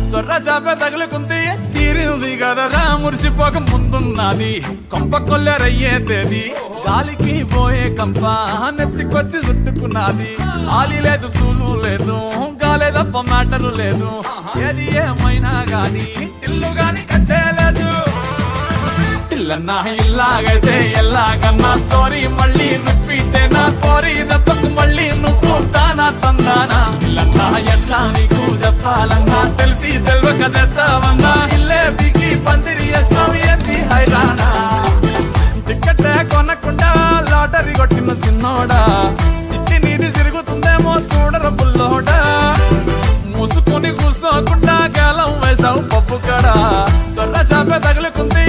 సొర్ర చాప తగులుకుంది తీరింది కదరా మురిసిపోక ముందున్నది కొంప కొల్లెరయ్యే తేది గాలికి పోయే కంప నెత్తికొచ్చి చుట్టుకున్నది ఆలి లేదు సూలు లేదు గాలే తప్ప మ్యాటరు లేదు ఏది ఏమైనా గాని ఇల్లు గాని కట్టేలేదు ఇల్లన్నా ఇల్లాగైతే ఎల్లాగన్నా స్టోరీ మళ్ళీ రిపీట్ నా కోరి దెబ్బకు మళ్ళీ నువ్వు తానా తందానా ఇల్లన్నా ఎట్లా నీకు చెప్పాలన్నా తెలిసి తెలియక చేస్తావన్నా ఇల్లే బిగి పందిరి వేస్తావు ఏంది హైరానా టికెట్ కొనకుండా లాటరీ కొట్టిన చిన్నోడా సిట్టి నీది తిరుగుతుందేమో చూడర బుల్లోడా మూసుకుని కూసోకుండా గాలం వేసావు పప్పు కడా సొర్ర చాప తగులుకుంది